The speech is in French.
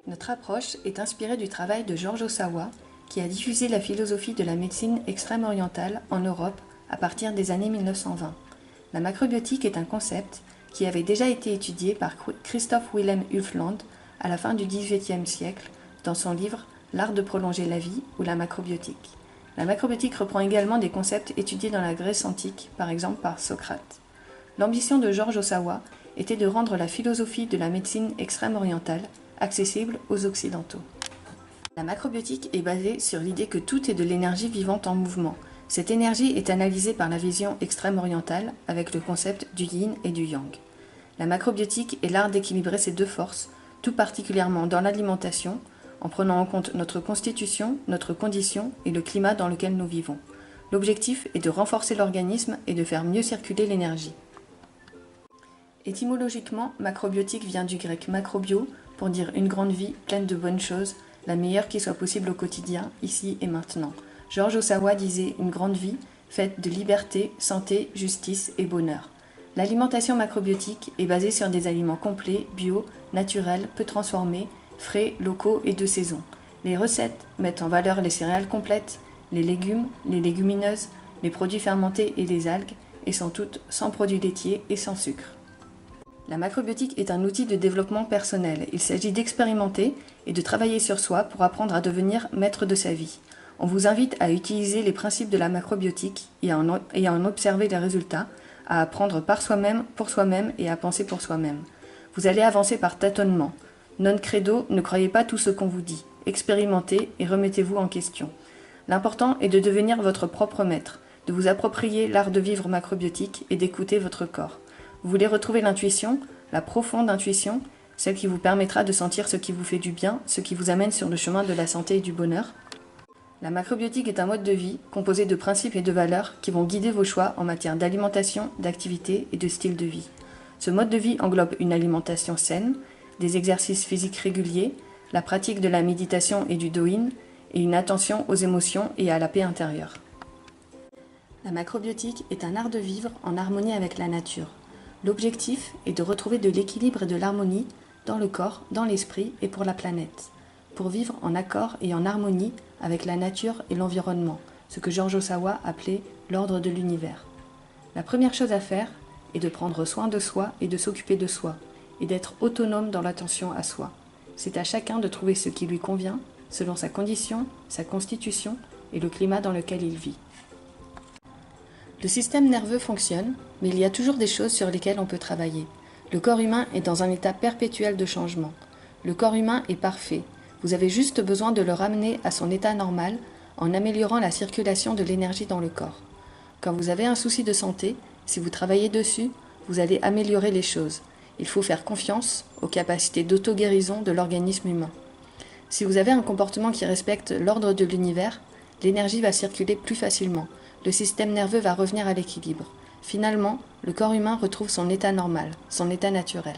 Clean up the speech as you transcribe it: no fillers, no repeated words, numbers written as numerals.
Notre approche est inspirée du travail de George Ohsawa, qui a diffusé la philosophie de la médecine extrême-orientale en Europe à partir des années 1920. La macrobiotique est un concept qui avait déjà été étudié par Christoph Wilhelm Hufeland à la fin du XVIIIe siècle dans son livre L'art de prolonger la vie ou la macrobiotique. La macrobiotique reprend également des concepts étudiés dans la Grèce antique, par exemple par Socrate. L'ambition de George Ohsawa était de rendre la philosophie de la médecine extrême-orientale accessible aux Occidentaux. La macrobiotique est basée sur l'idée que tout est de l'énergie vivante en mouvement. Cette énergie est analysée par la vision extrême-orientale avec le concept du yin et du yang. La macrobiotique est l'art d'équilibrer ces deux forces, tout particulièrement dans l'alimentation, en prenant en compte notre constitution, notre condition et le climat dans lequel nous vivons. L'objectif est de renforcer l'organisme et de faire mieux circuler l'énergie. Étymologiquement, macrobiotique vient du grec macrobio, pour dire une grande vie pleine de bonnes choses, la meilleure qui soit possible au quotidien, ici et maintenant. George Ohsawa disait une grande vie faite de liberté, santé, justice et bonheur. L'alimentation macrobiotique est basée sur des aliments complets, bio, naturels, peu transformés, frais, locaux et de saison. Les recettes mettent en valeur les céréales complètes, les légumes, les légumineuses, les produits fermentés et les algues, et sont toutes sans produits laitiers et sans sucre. La macrobiotique est un outil de développement personnel. Il s'agit d'expérimenter et de travailler sur soi pour apprendre à devenir maître de sa vie. On vous invite à utiliser les principes de la macrobiotique et à en observer les résultats, à apprendre par soi-même, pour soi-même et à penser pour soi-même. Vous allez avancer par tâtonnement. Non credo, ne croyez pas tout ce qu'on vous dit. Expérimentez et remettez-vous en question. L'important est de devenir votre propre maître, de vous approprier l'art de vivre macrobiotique et d'écouter votre corps. Vous voulez retrouver l'intuition, la profonde intuition, celle qui vous permettra de sentir ce qui vous fait du bien, ce qui vous amène sur le chemin de la santé et du bonheur. La macrobiotique est un mode de vie composé de principes et de valeurs qui vont guider vos choix en matière d'alimentation, d'activité et de style de vie. Ce mode de vie englobe une alimentation saine, des exercices physiques réguliers, la pratique de la méditation et du do-in, et une attention aux émotions et à la paix intérieure. La macrobiotique est un art de vivre en harmonie avec la nature. L'objectif est de retrouver de l'équilibre et de l'harmonie dans le corps, dans l'esprit et pour la planète, pour vivre en accord et en harmonie avec la nature et l'environnement, ce que George Ohsawa appelait l'ordre de l'univers. La première chose à faire est de prendre soin de soi et de s'occuper de soi, et d'être autonome dans l'attention à soi. C'est à chacun de trouver ce qui lui convient, selon sa condition, sa constitution et le climat dans lequel il vit. Le système nerveux fonctionne, mais il y a toujours des choses sur lesquelles on peut travailler. Le corps humain est dans un état perpétuel de changement. Le corps humain est parfait. Vous avez juste besoin de le ramener à son état normal en améliorant la circulation de l'énergie dans le corps. Quand vous avez un souci de santé, si vous travaillez dessus, vous allez améliorer les choses. Il faut faire confiance aux capacités d'auto-guérison de l'organisme humain. Si vous avez un comportement qui respecte l'ordre de l'univers, l'énergie va circuler plus facilement. Le système nerveux va revenir à l'équilibre. Finalement, le corps humain retrouve son état normal, son état naturel.